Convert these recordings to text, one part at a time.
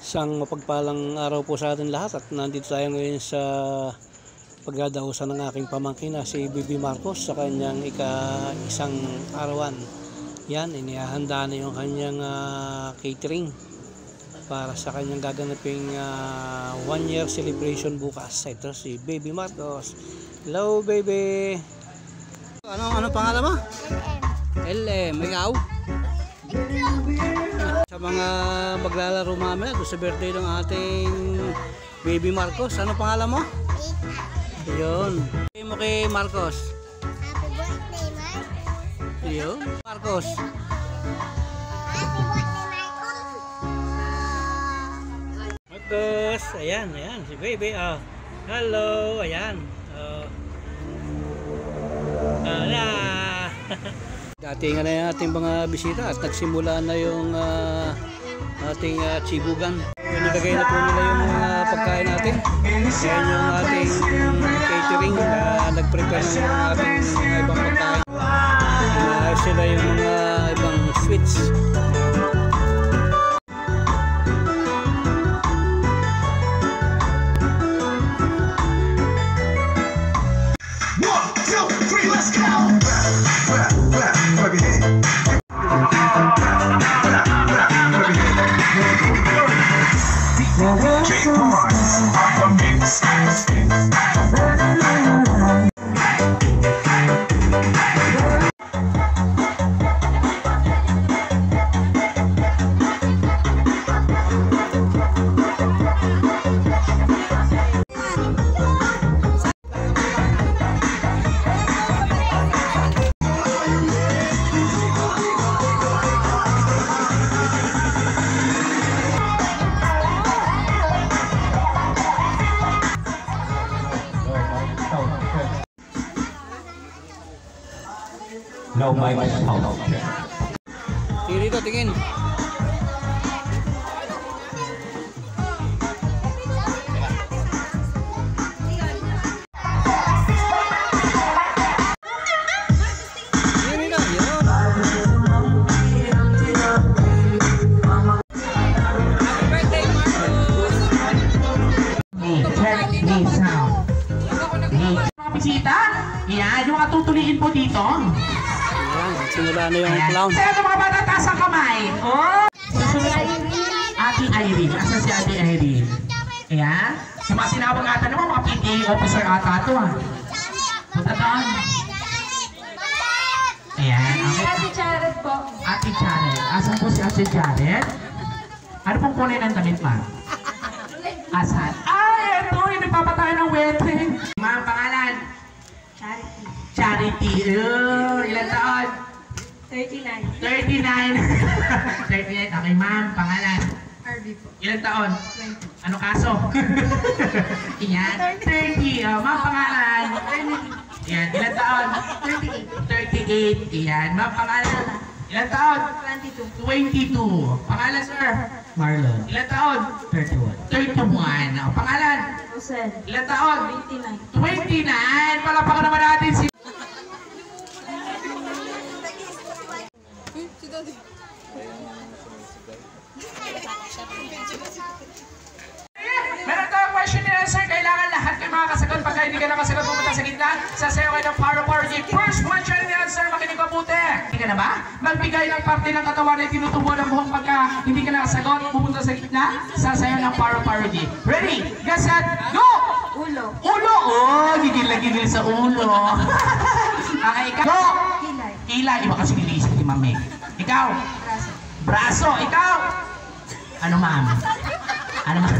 Isang mapagpalang araw po sa atin lahat at nandito tayo ngayon sa pagdadahusan ng aking pamangkin na si Bibi Marcos sa kanyang ika-isang arawan. Yan, inihahanda na yung kanyang catering para sa kanyang gaganaping 1 year celebration bukas. Ito si Bibi Marcos. Hello baby! Ano pangalan mo? LM. Ikaw? Sa mga maglalaro mamaya doon sa birthday ng ating Baby Marcos, ano pangalan mo? Yun. Sabi mo kay Marcos. Happy birthday, Marcos. Yun. Marcos. Happy birthday, Marcos. Marcos. Ayan, ayan. Si Baby. Oh. Hello. Ayan. Oh. Hala. Dating na yung ating mga bisita at nagsimula na yung ating chibugan. Nilagay na po nila yung pagkain natin. Ayan yung ating catering na nag-prepare ng ating ibang pagkain. Sila yung mga ibang sweets. No, my Dito, tingin. Bisita, yan, yung mga tutuliin po dito. Ayan, simula na yung clown. Sa'yo ito mga bata, taas ang kamay. Oh! Susunod, Ate Irene. Asan si Ate Irene? Ayan. Sa mga sinabagatan naman, mga PTA officer ata ito ah. Punta doon. Ayan. Ate Jared po. Ate Jared. Asan po si Ate Jared? Ano pong kulay ng damit, ma'am? Asan? Ah, ito. Yung nagpapatayo ng wedding. Ma'am, pangalan? Charity. Charity. Ilan taon? 39. 39. 38. Okay, ma'am. Pangalan? RB po. Ilan taon? 20. Ano kaso? Iyan. 30. Ma'am, pangalan? Iyan. Ilan taon? 38. 38. Iyan. Ma'am, pangalan? Ilan taon? 22. 22. Pangalan, sir? Marlon, Ilan taon? 31. 31. Pangalan? Rosel. Ilan taon? 29. 29. Palapakan naman natin si... Meron tayong question and answer. Kailangan lahat kayo makakasagot. Pagka hindi ka nakasagot, pumunta sa gitna. Sasayaw kayo ng para-party. First question and answer. Makinig mabuti. Hindi ka na ba? Magbigay ng parte ng katawan na tinutubo ng buhok. Pagka hindi ka nakasagot, pumunta sa gitna. Sasayaw ng para-party. Ready? Get set, go! Ulo. Ulo! Oh, gigil na gigil sa ulo. Okay, ikaw. Go! Kilay. Kilay. Iba kasi niliisip ni Mami. Ikaw. Braso. Braso. Ikaw. Ano, ma'am? Ano, ma'am?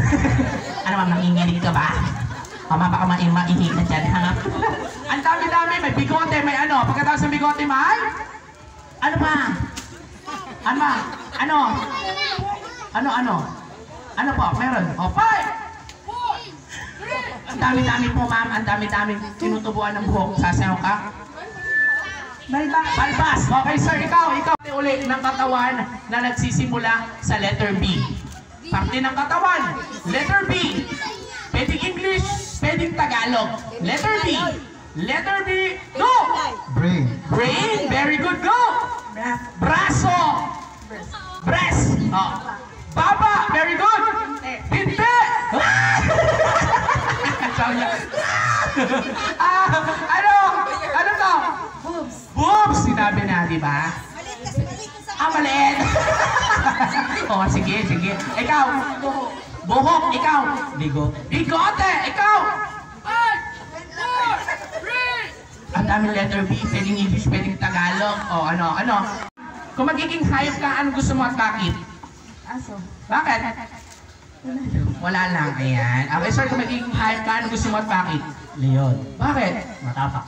Ano, ma'am? Nanginginig ka ba? Mama, baka mainig na dyan, ha? Ang dami-dami. May bigote, may ano. Pagkatapos ng bigote, may? Ano ba? Ano ba? Ano? Ano? Ano po? Meron? O, 5! Ang dami-dami po, ma'am. Ang dami-dami. Tinutubuan ng buhok. Sasayaw ka? Balbas. Balbas. Okay, sir. Ikaw. Uli ng katawan na nagsisimula sa letter B. Parte ng katawan. Letter B. Pwedeng English. Pwedeng Tagalog. Letter B. Letter B. Go! Brain. Brain. Very good. Go! Braso. Breast. Oh. Baba. Very good. di ba? Maliit. Oh, sige, sige. Ikaw. Buhok, ikaw. Bigote, ikaw. 5, 4, 3. Ang daming letter B, pwedeng English, pwedeng Tagalog. O, ano? Kung magiging hayop ka, ano gusto mo at bakit? Aso. Bakit? Wala lang, ayan. Okay, sir, kung magiging hayop ka, ano gusto mo at bakit? Leon. Bakit?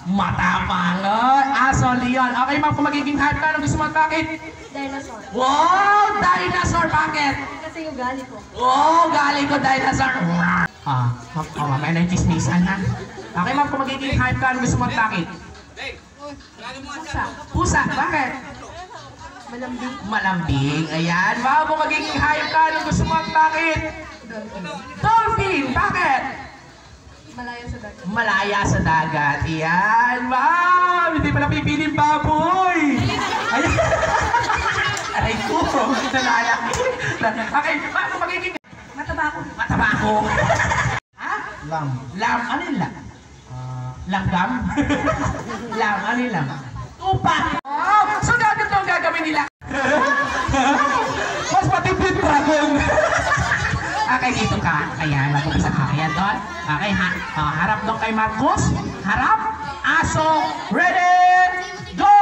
Matapang. Aso, leon. Okay, ma'am, kung magiging hayop ka, ano gusto mo at bakit? Dinosaur. Wow! Dinosaur! Bakit? Kasi yung gali ko. Oh, galing ko dinosaur. Mamaya na yung chismisan, ha? Okay, ma'am, kung magiging hype ka, ano gusto mo at bakit? Pusa. Pusa, bakit? Malambing. Malambing, ayan. Ma'am, kung magiging hype ka, ano gusto mo at bakit? Dolphin, bakit? Malaya sa dagat. Malaya sa dagat, ayan. Ma'am, hindi pala pipiling baboy. Ayan. Aray ko, nalalaki. Okay, ma'am, kung magiging... Matabako. Matabako. Ha? Lam. Lam, ano yung lam? Langgam? Lam, ano yung lam? Tupa! Oh, so ganito ang gagawin nila. Mas matipid dragon. Okay, dito ka. Ayan, mag-upisa ka. Ayan doon. Okay, harap doon kay Marcos. Harap. Aso. Ready? Go!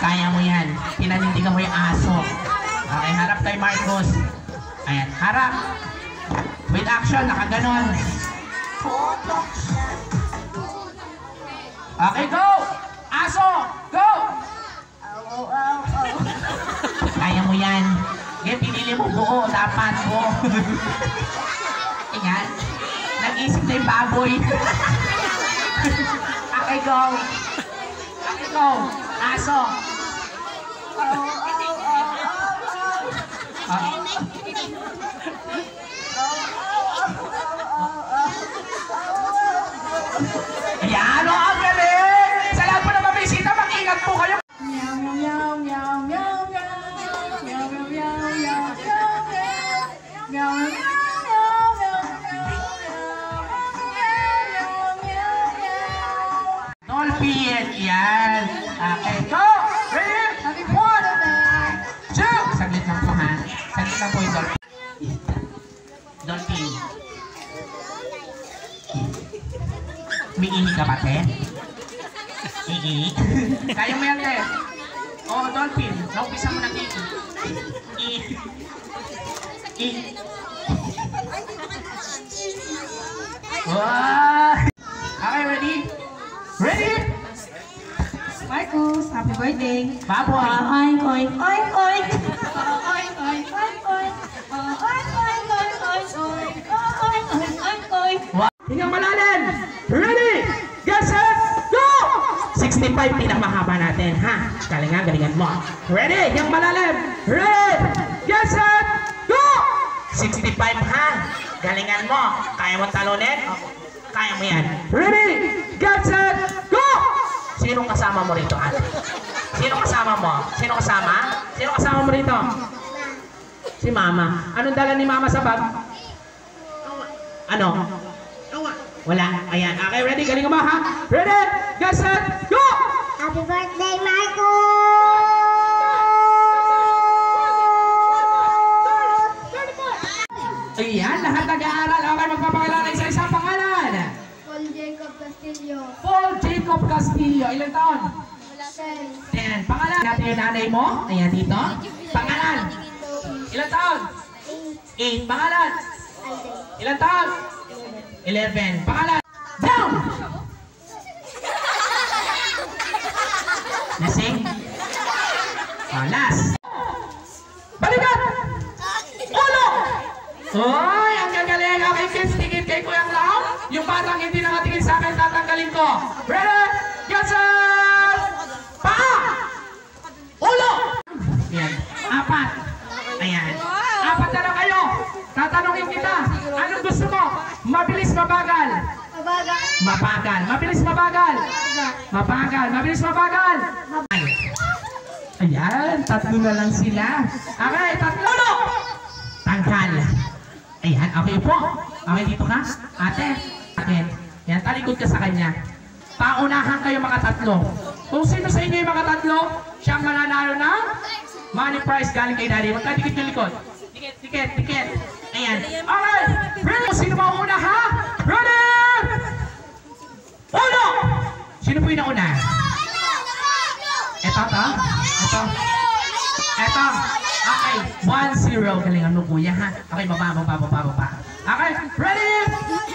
Kaya mo yan. Pinanindigan mo yung aso. Okay, harap kay Marcos. Ayan, harap. With action, nakaganon. Okay, go! Aso! Go! Kaya mo yan. Okay, pinili mo buo. Dapat mo. Ayan. Nag-isip na yung baboy. Okay, go. Okay, go. Aso. Ayan, o, ang galing! Sa lahat po na mabisita, mag-ingat po kayo. Meow, meow, meow, meow, meow, meow, meow, meow, meow, meow, meow, meow. Dolphin, yan. Okay, go! Ready? 1, 2. Saglit lang po, ha? Saglit lang po yung dolphin. Dolphin. May ihi ka ba, te? Ihi? Kaya mo yan, te. Oo, dolphin. Naumpisa mo ng ihi. Ihi. Ihi. Wow! Okay, ready? Ready? Marcos, happy birthday. Baboy. Oink, oink, oink, oink. Oink, oink, oink, oink. Oink, oink, oink, oink, oink. Oink, oink, oink, oink. Hingang malalim. Ready? Get set, go! 65 pinakamahaba natin, ha? Galingan mo. Ready? Hingang malalim. Ready? Get set, go! 65, ha? Galingan mo. Kaya mo talunin? Kaya mo yan. Ready? Get set, go! Sinong kasama mo rito, ate? Sino kasama mo? Sino kasama? Sino kasama mo rito? Si Mama. Anong dala ni Mama sa bag? Ano? Wala. Ayan. Okay, ready? Galing mo, ha? Ready? Get set, go! Happy birthday, Marco! Ayan, lahat nag-aaral. Okay, magpapakilala isa-isa pangalan. Paul Jacob Castillo. Paul Jacob Castillo. Ilang taon? 10. 10. Pangalan. Natin yung nanay mo. Ayan, dito. Pangalan. Ilang taon? 8. Pangalan. Ilang taon? 11. Pangalan. Down! Lasing? Last. Balikan! Ulo! Hoy, ang gagaling. Okay, kids, tingin kay Kuya Clown. Yung batang hindi nakatingin sa akin, tatanggalin ko. Ready? Get set! Paa! Ulo! Ayan. 4. Ayan. 4 na lang kayo. Tatanungin kita. Anong gusto mo? Mabilis, mabagal? Mabagal. Mabagal. Mabilis, mabagal? Mabagal. Mabilis, mabagal? Ayan. 3 na lang sila. Okay, 3. Tanggal. Ayan. Okay po. Okay, dito ka. Ate. Akin. Yan. Talikod ka sa kanya. Paunahan kayo mga tatlo. Kung sino sa inyo yung mga tatlo, siyang mananalo ng money prize galing kay Daddy. Magkadikit yung likod. Dikit. Ayan. Alright. Ready? Sino mauna ha? Ready? Uno! Sino po yung nauna? Ito. Okay. 1-0. Galingan mo kuya ha. Okay, baba. Okay. Ready?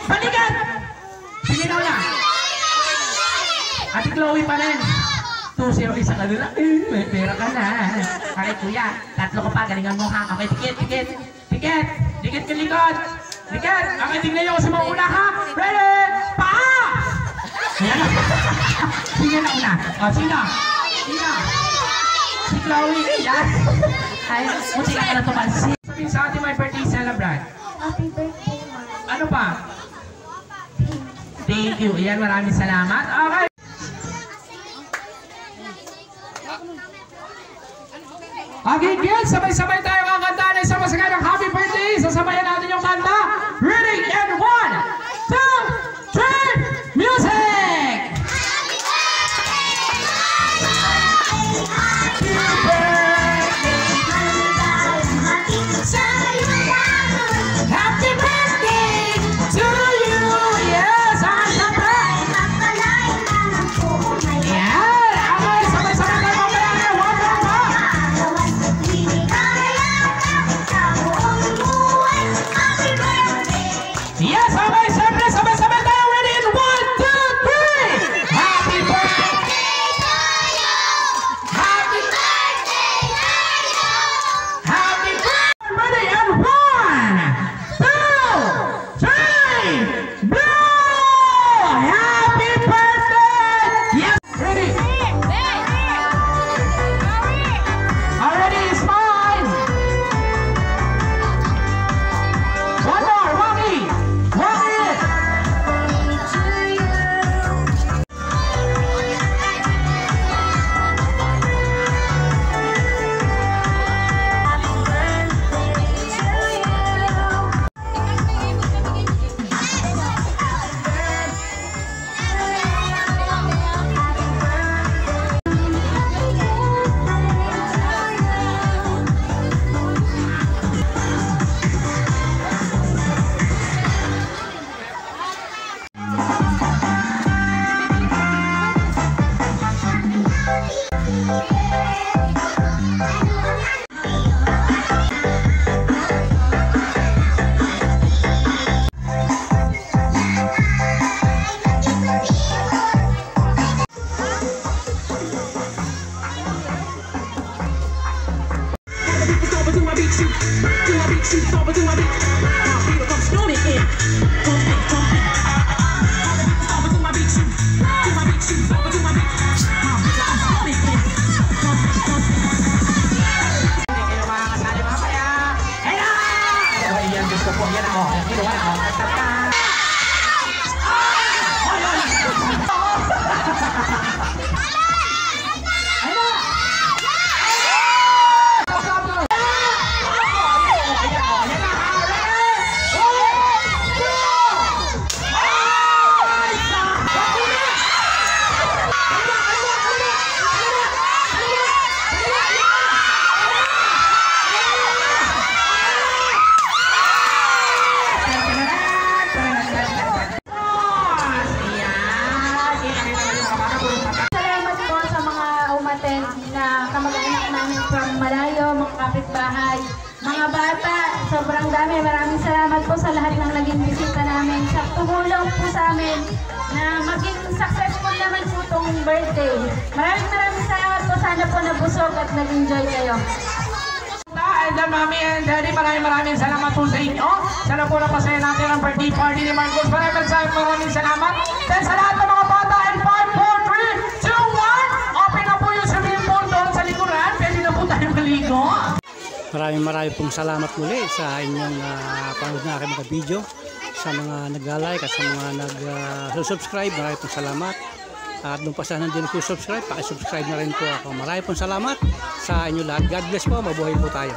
Balikan! Sino na una? Ate Chloe pa rin. 2-0 isa ka nila. May pera ka na. Okay kuya. Tatlo ko pa. Galingan mo ha. Okay, dikit. Dikit ka likod. Dikit. Okay, tingnan nyo kasi mauna ha. Ready? Paa! Ayan. Sino na una? O, sino? Si Chloe. Yan. Ay, munti ka na tumansin. Sabihin sa ating may birthday celebrant. Happy birthday, Mark. Ano pa? Thank you. Ayan, maraming salamat. Okay. Okay, kids. Sabay-sabay tayo kakanta na isang masagay ng happy birthday. Sasabayan natin yung kanta. Ready and 1, 2, 3, music! Happy birthday to you! Yes, ang siyempre! Yan! Okay, sabay-sabay tayo mamaya. One more pa! Yes, okay, siyempre, sabay-sabay tayo. Ready in 1, 2, 3! Happy birthday to you! Happy birthday to you! Happy birthday! Ready in 1, 2, 3! Blow! Happy birthday! Yes, ready? Already is fine! One more, Wonky! Wonky! kapitbahay, mga bata, sobrang dami. Maraming salamat po sa lahat ng naging bisita namin, sa tumulong po sa amin na maging successful naman po itong birthday. Maraming salamat po. Sana po nabusog at nag-enjoy kayo. And Mami and Daddy, maraming salamat po sa inyo. Sana po napasaya natin ang birthday party ni Marcos. Maraming salamat. Then sa lahat ng mga bata, and 5, 4, 3, 2, 1, open na po yung swimming pool doon sa likuran. Pwede na po tayo maligo. Maraming pong salamat muli sa inyong panood na aking mga video. Sa mga nag-like at sa mga nag-subscribe, maraming pong salamat. At nung pa sana hindi nag-subscribe, pakisubscribe na rin po ako. Maraming pong salamat sa inyo lahat. God bless po, mabuhay po tayo.